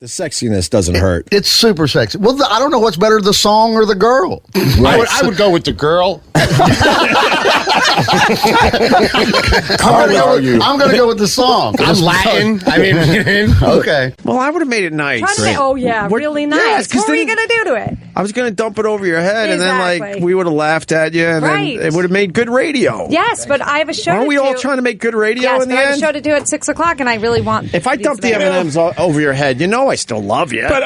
The sexiness doesn't hurt. It's super sexy. Well, I don't know what's better, the song or the girl. Right. I would go with the girl. I'm going to go with the song. I'm Latin. I mean, okay. Well, I would have made it nice. Really nice. What were you going to do to it? I was going to dump it over your head, Exactly. and then we would have laughed at you, and then it would have made good radio. Yes, but I have a show. Aren't we all trying to make good radio in the I have end? a show to do at 6:00, and I really want. If I dump the M&Ms over your head, I still love you. But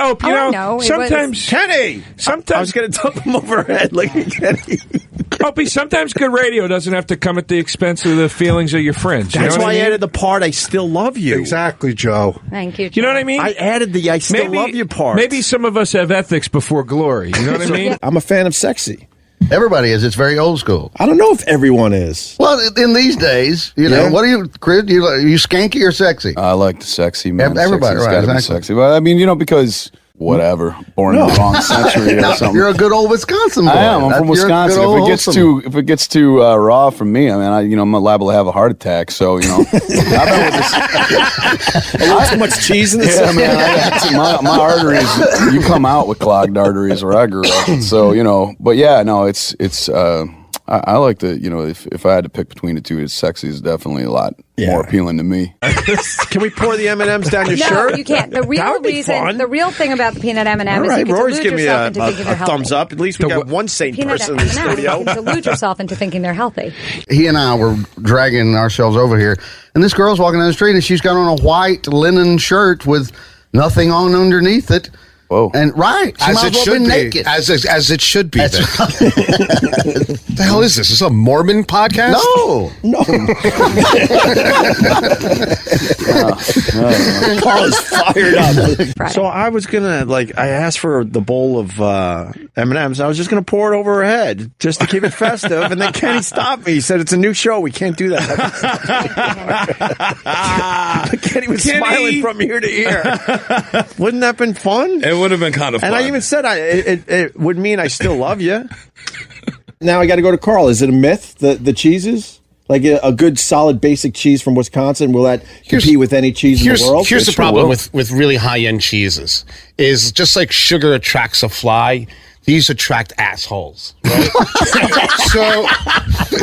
sometimes Kenny, I was going to dump them over her head like Kenny. Opie, sometimes good radio doesn't have to come at the expense of the feelings of your friends. That's why I added the part, I still love you. Exactly, Joe. Thank you, Joe. You know what I mean? I added the I still love you part. Maybe some of us have ethics before glory. You know what I mean? I'm a fan of sexy. Everybody is. It's very old school. I don't know if everyone is. Well, in these days, what are you, Chris? You skanky or sexy? I like the sexy, man. Everybody, Sexy's right? gotta be Exactly. sexy. Well, I mean, because whatever, born in the wrong century or something. You're a good old Wisconsin boy. I am. I'm from Wisconsin. If it gets too raw for me, I mean, I'm liable to have a heart attack. So, I've been with this. A little too much cheese in the system. Man, my arteries. You come out with clogged arteries where I grew up. So, but yeah, no, it's. I like the, if I had to pick between the two, sexy is definitely a lot more appealing to me. Can we pour the M&Ms down your shirt? No, you can't. The real thing about the peanut M&M is you can Rory's delude giving me yourself a into thinking they're healthy. thumbs up. At least we got one sane Peanut person in the M&M, studio. you can delude yourself into thinking they're healthy. He and I were dragging ourselves over here, and this girl's walking down the street, and she's got on a white linen shirt with nothing on underneath it. Whoa. And she might as well be naked. As it should be. The hell is this? Is this a Mormon podcast? No. Carl is fired up. Right. So I was gonna I asked for the bowl of M&Ms. I was just gonna pour it over her head just to keep it festive, and then Kenny stopped me. He said, "It's a new show. We can't do that." Kenny was smiling from ear to ear. Wouldn't that have been fun? It would have been kind of fun. And I even said it would mean I still love you. Now I got to go to Carl. Is it a myth, the cheeses? Like a good, solid, basic cheese from Wisconsin, will that compete with any cheese in the world? Here's the problem with really high-end cheeses is just like sugar attracts a fly, these attract assholes, right?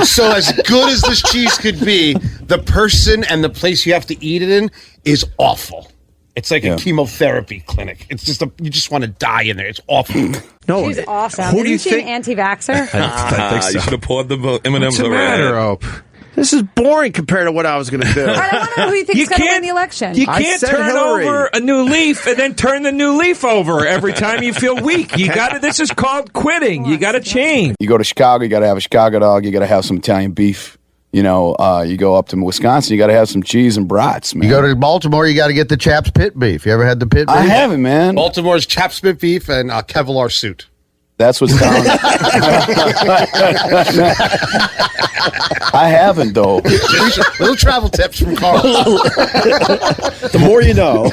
so as good as this cheese could be, the person and the place you have to eat it in is awful. It's like a chemotherapy clinic. It's just you just want to die in there. It's awful. No, she's awesome. Who do you Isn't she an anti-vaxxer? I think so. You should have poured the M&Ms over matter, Ope? This is boring compared to what I was going to do. All right, I want to know who you think is going to win the election. You can't turn over a new leaf and then turn the new leaf over every time you feel weak. You got to. This is called quitting. You got to change. You go to Chicago, you got to have a Chicago dog. You got to have some Italian beef. You go up to Wisconsin, you got to have some cheese and brats, man. You go to Baltimore, you got to get the Chaps Pit beef. You ever had the pit beef? I haven't, man. Baltimore's Chaps Pit beef and Kevlar suit. That's what's down. I haven't, though. Little travel tips from Carl. The more you know.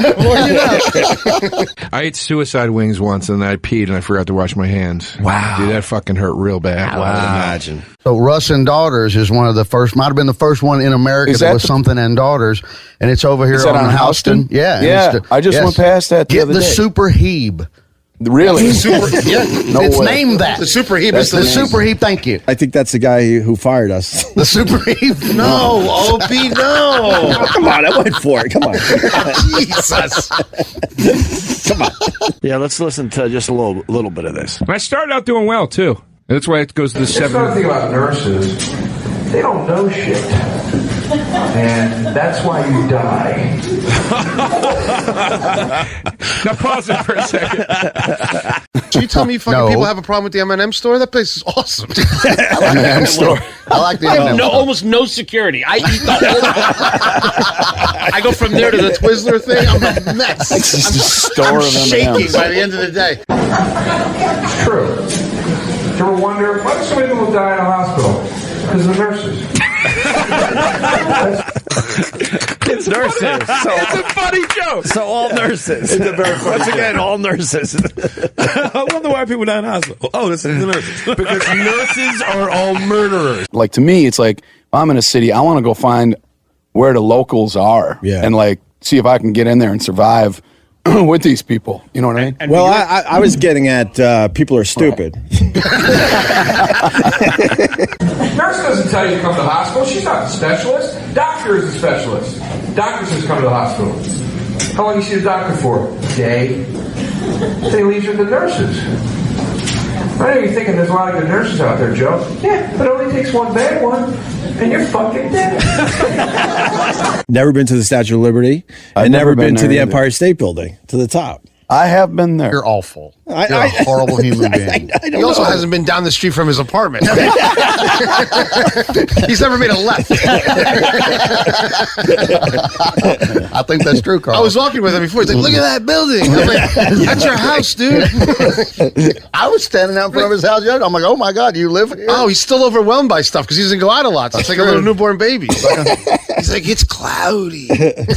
I ate suicide wings once, and I peed, and I forgot to wash my hands. Wow. Dude, that fucking hurt real bad. Wow. I would imagine. So Russ and Daughters is one of the first, might have been the first one in America that was something and Daughters, and it's over here on Houston. Yeah. Yeah, I just went past that the other day. Get the Super Hebe. Really? It's named that. The Super Heap is the Super Heap. Thank you. I think that's the guy who fired us. The Super Heap. No, Opie, no. Oh, come on, I went for it. Come on. Jesus. Come on. Yeah, let's listen to just a little bit of this. And I started out doing well, too. That's why it goes to the 7th. The thing about nurses, they don't know shit. And that's why you die. Now pause it for a second. Did you tell me fucking people have a problem with the M&M store? That place is awesome. M&M store. I like the M&M store. Almost no security. I eat the whole I go from there to the Twizzler thing. I'm a mess. It's just a store of M&Ms. Shaking by the end of the day. It's true. Do you ever wonder, why do so many people die in a hospital? Because of the nurses. It's nurses. So, it's a funny joke. So all nurses. It's a very funny Once again, joke. All nurses. I wonder why people die in the hospital. Oh, this is the nurses. Because nurses are all murderers. Like, to me, it's like, if I'm in a city, I want to go find where the locals are and, see if I can get in there and survive with these people. You know what I mean? Well, I was getting at people are stupid. Nurse doesn't tell you to come to the hospital. She's not the specialist. Doctor is the specialist. Doctor says come to the hospital. How long do you see the doctor for? A day. Then he leaves you with the nurses. I know you're thinking there's a lot of good nurses out there, Joe. Yeah, but it only takes one bad one, and you're fucking dead. Never been to the Statue of Liberty. I've and never been to there the either. Empire State Building, to the top. I have been there. You're awful. You're a horrible human being. He also hasn't been down the street from his apartment. He's never made a left. I think that's true, Carl. I was walking with him before. He's like, look at that building. I'm like, that's your house, dude. I was standing out in front of his house yesterday. I'm like, oh my God, you live here? Oh, he's still overwhelmed by stuff because he doesn't go out a lot. So it's like a little newborn baby. He's like, it's cloudy. If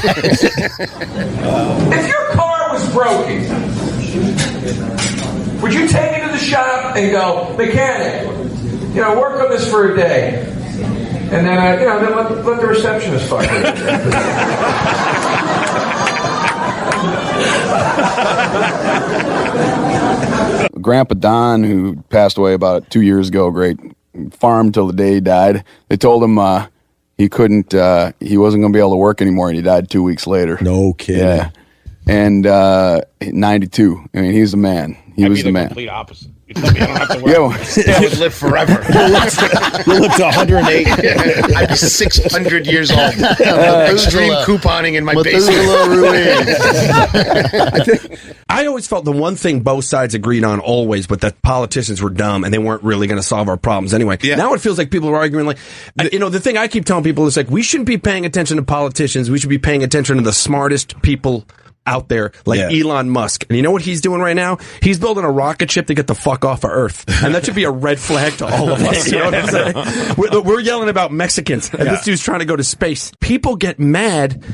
your car was broken, would you take it to the shop and go, mechanic, work on this for a day, and then then let the receptionist fuck it. Grandpa Don, who passed away about 2 years ago, great farm till the day he died. They told him he couldn't, he wasn't going to be able to work anymore, and he died 2 weeks later. No kidding. Yeah. And 92. I mean, he's the man. He was the man. Complete opposite. You told me I don't have to work. Yeah. I would live forever. You'll live to 108. I'd be 600 years old. Extreme couponing in my basement. I always felt the one thing both sides agreed on always, but that politicians were dumb and they weren't really going to solve our problems anyway. Yeah. Now it feels like people are arguing like, the thing I keep telling people is like, we shouldn't be paying attention to politicians. We should be paying attention to the smartest people out there, like Elon Musk. And you know what he's doing right now? He's building a rocket ship to get the fuck off of Earth. And that should be a red flag to all of us. You know what I'm saying? We're yelling about Mexicans, and this dude's trying to go to space. People get mad.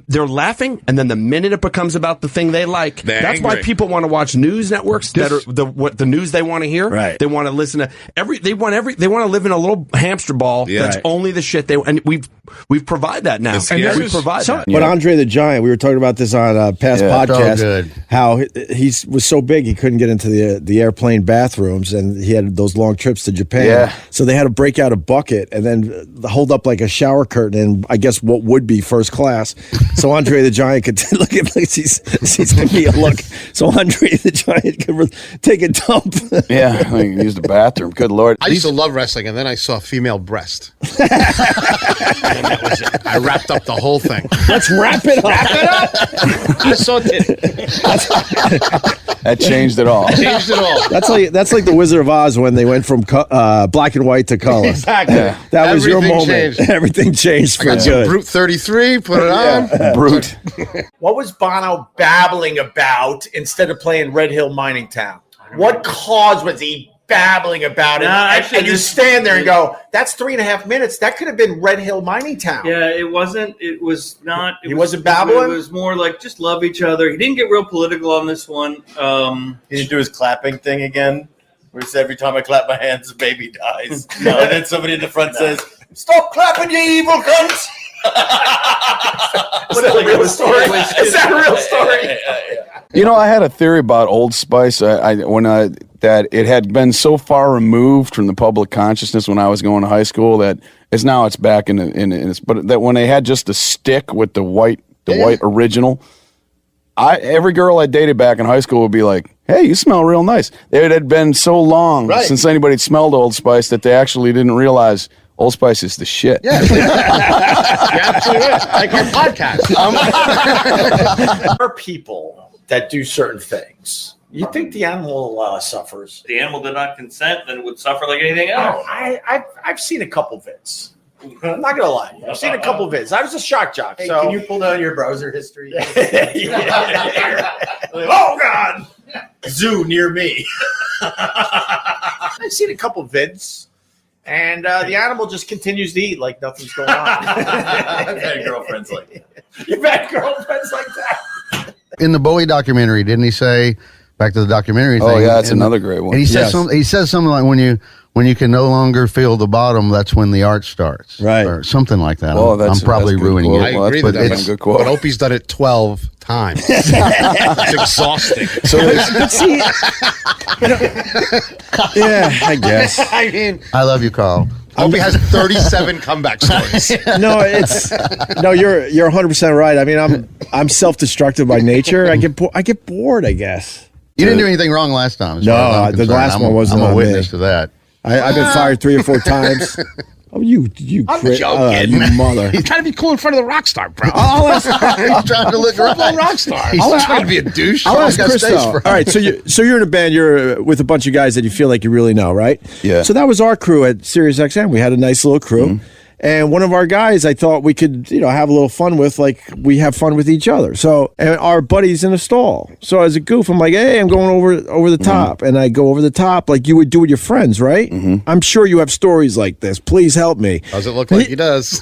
They're laughing, and then the minute it becomes about the thing they like, that's why people want to watch news networks that are the news they want to hear. Right. They want to listen to they want to live in a little hamster ball that's only the shit and we've provided that now. We provide that. But Andre the Giant, we were talking about this on past podcast, how he was so big he couldn't get into the airplane bathrooms, and he had those long trips to Japan. Yeah. So they had to break out a bucket and then hold up like a shower curtain in, I guess, what would be first class. So Andre the Giant could look at he's giving me a look. So Andre the Giant could take a dump. Yeah, I mean, use the bathroom. Good Lord. I used to love wrestling, and then I saw female breast. And that was it. I wrapped up the whole thing. Let's wrap it up. Wrap it up. I saw it. That changed it all. Changed it all. That's like the Wizard of Oz when they went from black and white to color. Exactly. Yeah. That was your moment. Changed. Everything changed for I got good. some Brute 33. Put it on. Brute. What was Bono babbling about instead of playing Red Hill Mining Town? What cause was he babbling about it? And you stand there and go, that's 3.5 minutes. That could have been Red Hill Mining Town. Yeah, it wasn't. It was not. He wasn't babbling? It was more like just love each other. He didn't get real political on this one. He didn't do his clapping thing again, where he said, every time I clap my hands, the baby dies. And then somebody in the front says, stop clapping, you evil cunt! Is that a real story? Is that a real story? You know, I had a theory about Old Spice. That it had been so far removed from the public consciousness when I was going to high school that it's back in its. But that when they had just a stick with the white original, every girl I dated back in high school would be like, "Hey, you smell real nice." It had been so long since anybody had smelled Old Spice that they actually didn't realize Old Spice is the shit. Yeah, absolutely. Like our podcast. There are people that do certain things. You think the animal suffers? The animal did not consent, then it would suffer like anything else. I've seen a couple vids. I'm not gonna lie. I've seen a couple vids. I was a shock jock. Hey, so can you pull down your browser history? Oh God! Zoo near me. I've seen a couple vids. And the animal just continues to eat like nothing's going on. I've had girlfriends like that. You've had girlfriends like that? In the Bowie documentary, didn't he say back to the documentary thing. Oh yeah, that's another great one. And he says something like when you can no longer feel the bottom, that's when the art starts, right, or something like that. Well, I'm probably ruining it. I agree with that, good quote. but Opie's done it 12 times. It's exhausting. So yeah, I guess. I mean, I love you, Carl. Opie has 37 comeback stories. No, you're 100% right. I mean, I'm self-destructive by nature. I get bored, I guess. You didn't do anything wrong last time. No, the last one wasn't I'm a on witness me. to that. I've been fired 3 or 4 times. Oh, you I'm joking. you mother. He's trying to be cool in front of the rock star, bro. I'll ask, He's trying to look right. rock star. He's trying to be a douche. I'll ask Chris, though. All right, so you're in a band. You're with a bunch of guys that you feel like you really know, right? Yeah. So that was our crew at Sirius XM. We had a nice little crew. Mm-hmm. And one of our guys, I thought we could, have a little fun with, like we have fun with each other. So, and our buddy's in a stall. So as a goof, I'm like, hey, I'm going over the top. And I go over the top like you would do with your friends, right? Mm-hmm. I'm sure you have stories like this. Please help me. Does it look like he does?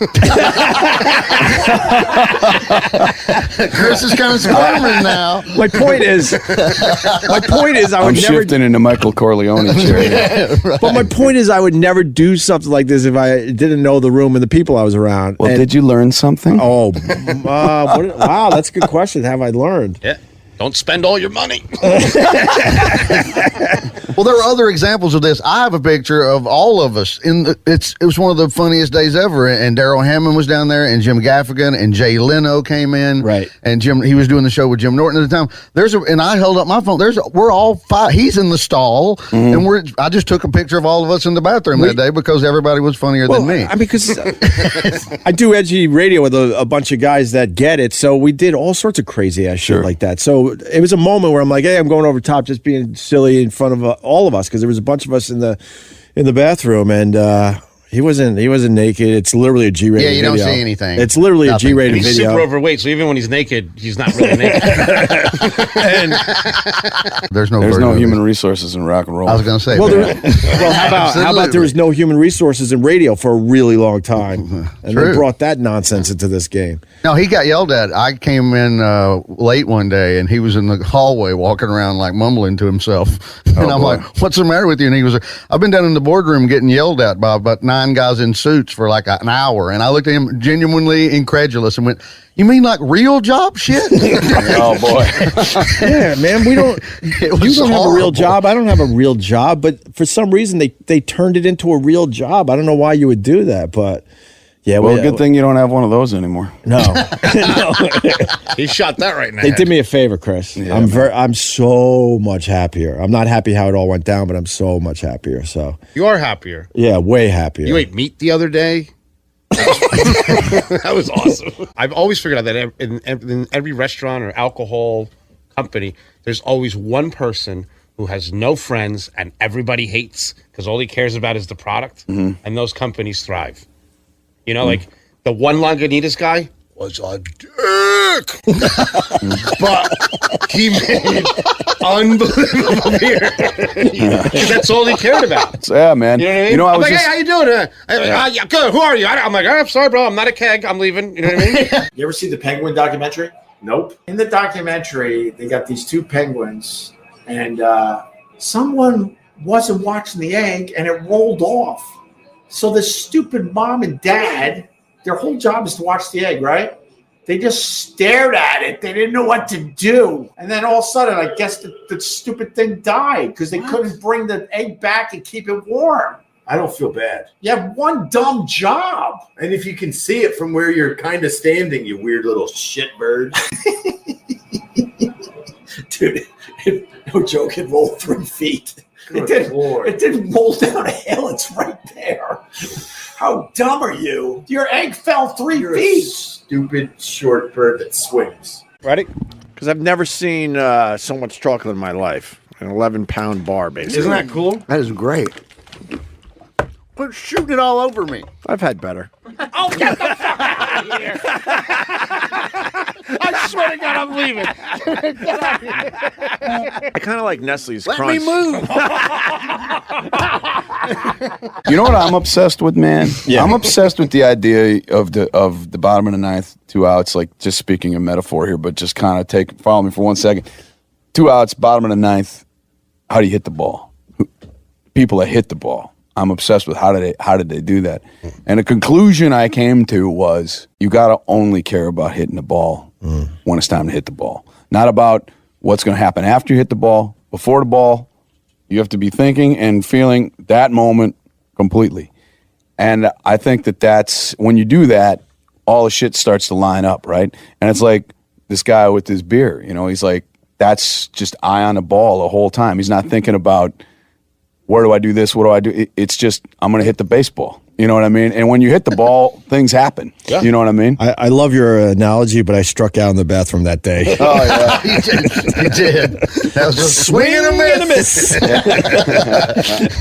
Chris is kind of squirming now. My point is, I would I'm never shifting into Michael Corleone chair. Right. But my point is, I would never do something like this if I didn't know the room and the people I was around. Well, did you learn something? Oh, wow, that's a good question. Have I learned? Yeah. Don't spend all your money. Well, there are other examples of this. I have a picture of all of us. It was one of the funniest days ever. And Daryl Hammond was down there, and Jim Gaffigan, and Jay Leno came in. Right. And he was doing the show with Jim Norton at the time. And I held up my phone. We're all 5. He's in the stall, and I just took a picture of all of us in the bathroom that day because everybody was funnier than me. I mean, because I do edgy radio with a bunch of guys that get it, so we did all sorts of crazy ass shit like that. So it was a moment where I'm like, hey, I'm going over top, just being silly in front of all of us, because there was a bunch of us in the bathroom, and he wasn't naked. It's literally a G-rated video. Yeah, you don't see anything. It's literally a G-rated video. He's super overweight, so even when he's naked, he's not really naked. And there's no human resources in rock and roll. I was going to say, how about there was no human resources in radio for a really long time, and they brought that nonsense into this game. No, he got yelled at. I came in late one day, and he was in the hallway walking around like mumbling to himself. And I'm like, what's the matter with you? And he was like, I've been down in the boardroom getting yelled at by about 9 guys in suits for like an hour. And I looked at him genuinely incredulous and went, you mean like real job shit? Oh, boy. Yeah, man, you don't have a real job. I don't have a real job. But for some reason, they turned it into a real job. I don't know why you would do that, but... Yeah, well, good thing you don't have one of those anymore. No. He shot that right now. They did me a favor, Chris. Yeah, I'm so much happier. I'm not happy how it all went down, but I'm so much happier. So you are happier. Yeah, way happier. You ate meat the other day. That was awesome. I've always figured out that in every restaurant or alcohol company, there's always one person who has no friends and everybody hates because all he cares about is the product, and those companies thrive. Like the one Lagunitas guy was a dick, but he made unbelievable beer because that's all he cared about. Yeah, man. You know what I mean? I'm like, hey, how you doing? Yeah, good. Who are you? I'm like, I'm sorry, bro. I'm not a keg. I'm leaving. You know what I mean? You ever see the Penguin documentary? Nope. In the documentary, they got these 2 penguins, and someone wasn't watching the egg, and it rolled off. So the stupid mom and dad, their whole job is to watch the egg, right? They just stared at it. They didn't know what to do. And then all of a sudden, I guess the stupid thing died because they couldn't bring the egg back and keep it warm. I don't feel bad. You have one dumb job. And if you can see it from where you're kind of standing, you weird little shit bird. Dude, no joke, it rolled 3 feet. It didn't roll down a hill. It's right there. How dumb are you? Your egg fell 3 You're feet. A stupid short bird that swims. Ready? Because I've never seen so much chocolate in my life. An 11-pound bar, basically. Isn't that cool? That is great. Quit shooting it all over me. I've had better. Oh, get the fuck out of here! I swear to God, I'm leaving. Get out of here. I kind of like Nestle's Let Crunch. me move. You know what I'm obsessed with, man? Yeah. I'm obsessed with the idea of the bottom of the ninth, 2 outs, like just speaking in metaphor here, but just kind of follow me for 1 second. 2 outs, bottom of the ninth. How do you hit the ball? People that hit the ball. I'm obsessed with how did they do that? And the conclusion I came to was you got to only care about hitting the ball when it's time to hit the ball. Not about what's going to happen after you hit the ball. Before the ball, you have to be thinking and feeling that moment completely. And I think that's when you do that, all the shit starts to line up, right? And it's like this guy with his beer, he's like, that's just eye on the ball the whole time. He's not thinking about, where do I do this? What do I do? It's just, I'm going to hit the baseball. You know what I mean? And when you hit the ball, things happen. Yeah. You know what I mean? I love your analogy, but I struck out in the bathroom that day. Oh, yeah. You did. That was a swing and a miss.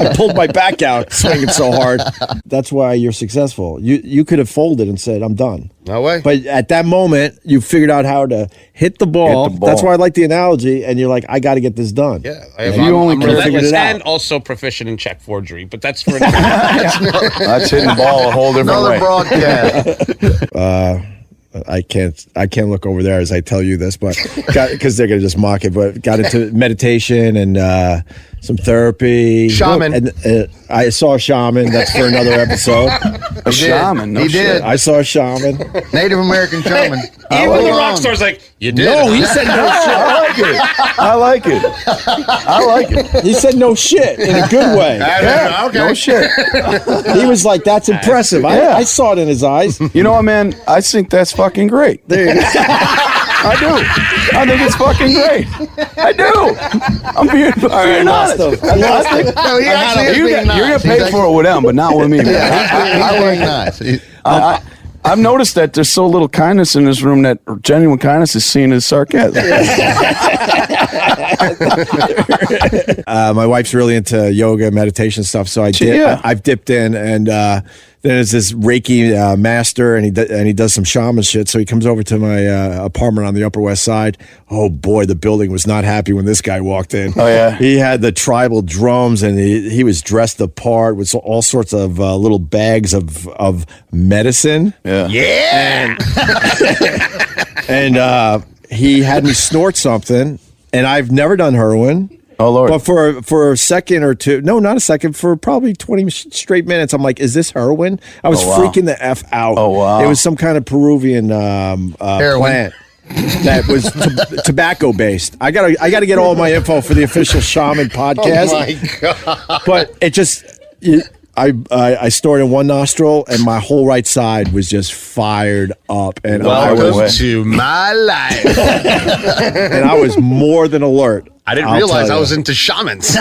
I pulled my back out swinging so hard. That's why you're successful. You could have folded and said, I'm done. No way. But at that moment, you figured out how to hit the ball. That's why I like the analogy. And you're like, I got to get this done. Yeah. I'm relentless and also proficient in check forgery, but that's for another. That's hitting the ball a whole different way. Another broadcast. I can't look over there as I tell you this, but because they're gonna just mock it. But got into meditation and some therapy. Shaman. And I saw a shaman. That's for another episode. A shaman. He did. I saw a shaman. Native American shaman. Even the rock star's like, you did. No, he said no shit. I like it. He said no shit in a good way. Okay. No shit. He was like, that's impressive. I saw it in his eyes. You know what, man? I think that's fucking great. There you go. I do. I think it's fucking great. I do. I'm being honest. I lost him. No, he actually is being nice. You're going to pay for it with them, but not with me, man. He's being nice. I've noticed that there's so little kindness in this room that genuine kindness is seen as sarcasm. My wife's really into yoga, meditation stuff, so I've dipped in, and then there's this Reiki master, and he does some shaman shit. So he comes over to my apartment on the Upper West Side. Oh boy, the building was not happy when this guy walked in. Oh yeah, he had the tribal drums, and he was dressed apart with all sorts of little bags of medicine. Yeah. And he had me snort something, and I've never done heroin. Oh, Lord. But for a second or two, no, not a second, for probably 20 straight minutes, I'm like, is this heroin? I was freaking the F out. Oh, wow. It was some kind of Peruvian plant that was tobacco based. I gotta get all my info for the official Shaman podcast. Oh, my God. But it just... I stored in one nostril, and my whole right side was just fired up. And welcome to my life. And I was more than alert. I didn't realize I was into shamans.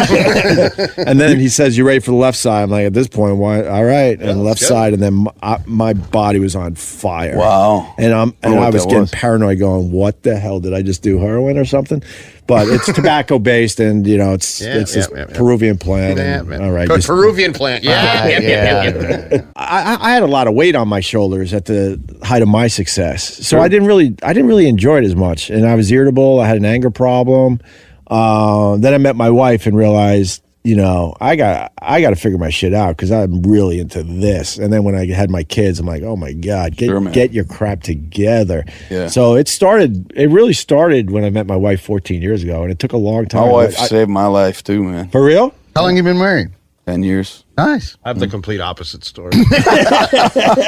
And then he says, "You ready for the left side?" I'm like, at this point, why? All right. And the left side, and then my body was on fire. Wow. And I was getting paranoid, going, "What the hell did I just do? Heroin or something?" But it's tobacco based, and it's this Peruvian plant. All right, Peruvian plant. Yeah. I had a lot of weight on my shoulders at the height of my success, so I didn't really enjoy it as much, and I was irritable. I had an anger problem. Then I met my wife and realized, I got to figure my shit out because I'm really into this. And then when I had my kids, I'm like, oh my God, get your crap together. Yeah. So it really started when I met my wife 14 years ago, and it took a long time. My wife saved my life too, man. For real? How long you been married? 10 years. Nice. I have the complete opposite story.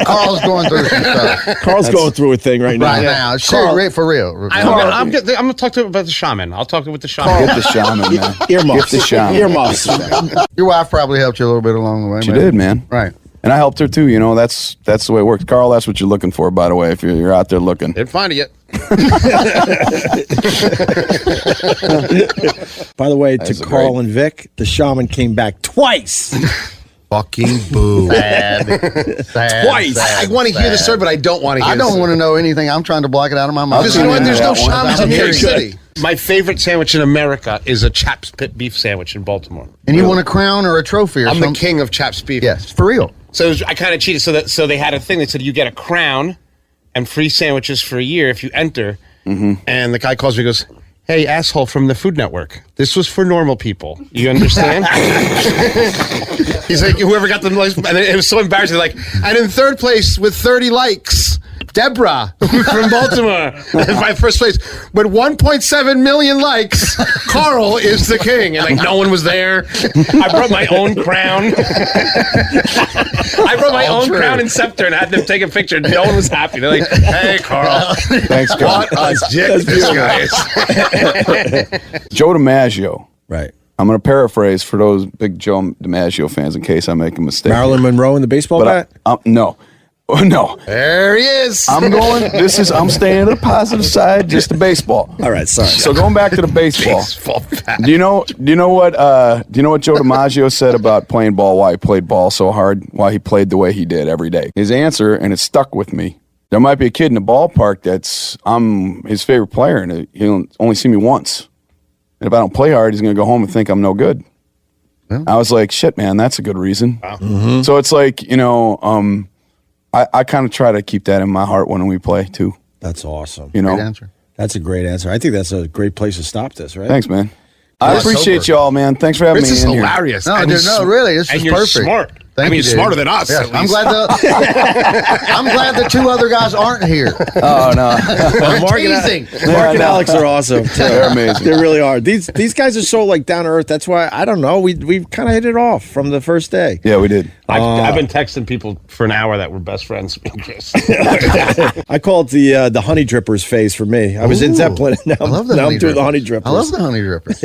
Carl's going through some stuff. Carl's going through a thing right now. Right now. Carl, for real. I'm going to talk to him about the shaman. I'll talk with the shaman. Get the shaman, man. Earmuffs. Get the shaman. Earmuffs. Your wife probably helped you a little bit along the way. She did, man. Right. And I helped her too. That's the way it works. Carl, that's what you're looking for, by the way, if you're out there looking. Didn't find it yet. By the way, to Carl and Vic, the shaman came back twice. Fucking boo. Sad. Twice. I want to hear the story, but I don't want to hear I don't want to know anything. I'm trying to block it out of my mind. Because there's no shamans in New York City. My favorite sandwich in America is a Chaps Pit beef sandwich in Baltimore. And you want a crown or a trophy or something? I'm the king of Chaps beef. Yes, for real. So I kind of cheated. So they had a thing that said you get a crown and free sandwiches for a year if you enter. Mm-hmm. And the guy calls me and goes, "Hey, asshole from the Food Network. This was for normal people. You understand?" He's like, whoever got the most, and it was so embarrassing. Like, and in third place with 30 likes, Deborah from Baltimore, my first place. With 1.7 million likes, Carl is the king. And like no one was there. I brought my own crown. I brought my own crown and scepter and had them take a picture. No one was happy. They're like, hey, Carl. Thanks, Carl. What a dick this guy is. Joe DiMaggio. Right. I'm going to paraphrase for those big Joe DiMaggio fans in case I make a mistake. Marilyn Monroe in the baseball bat? No. Oh, no. There he is. I'm staying to the positive side, just the baseball. All right, sorry. So going back to the baseball. Do you know what Joe DiMaggio said about playing ball, why he played ball so hard, why he played the way he did every day? His answer, and it stuck with me. There might be a kid in the ballpark I'm his favorite player, and he'll only see me once. And if I don't play hard, he's going to go home and think I'm no good. Yeah. I was like, shit, man, that's a good reason. Wow. Mm-hmm. So it's like, I kind of try to keep that in my heart when we play, too. That's awesome. Great answer. That's a great answer. I think that's a great place to stop this, right? Thanks, man. I appreciate y'all, man. Thanks for having me in here. This is hilarious. No, really, this is you're perfect. Smart. You're smarter than us. Yes, I'm glad the two other guys aren't here. Oh no, Mark and Alex are awesome. Too. They're amazing. They really are. These guys are so like down to earth. That's why I don't know. We kind of hit it off from the first day. Yeah, we did. I've been texting people for an hour that were best friends. I call it the honey drippers phase for me. I was in Zeppelin. Now I'm doing the honey drippers. I love the honey drippers.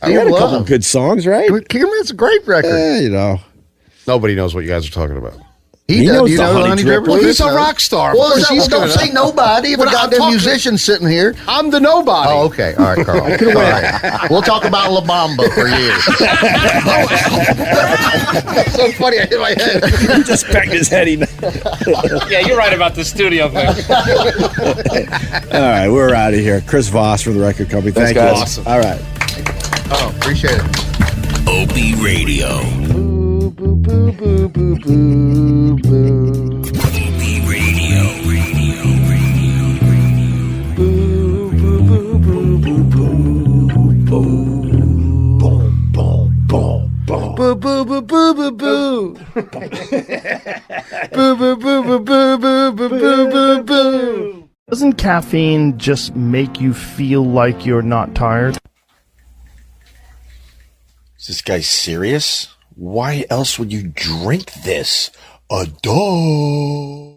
I had a couple good songs, right? It's a great record. Nobody knows what you guys are talking about. He knows you the know honey drippers. He's a rock star. Well, she's don't say nobody. If a goddamn musician sitting here. I'm the nobody. Oh, okay. All right, Carl. All right. We'll talk about La Bamba for years. That's so funny. I hit my head. He just banged his head. Yeah, you're right about the studio thing. All right, we're out of here. Chris Voss from the record company. Thank you. Awesome. All right. Oh, appreciate it. Opie Radio. Boo, boo, boo, boo, boo, boo. Opie Radio. Boo, boo, boo, boo, boo, boo. Boom, boom, boom, boom, boom. Boo, boo, boo, boo, boo, boo. Boo, boo, boo, boo, boo, boo, boo, boo, boo. Doesn't caffeine just make you feel like you're not tired? Is this guy serious? Why else would you drink this? A dog.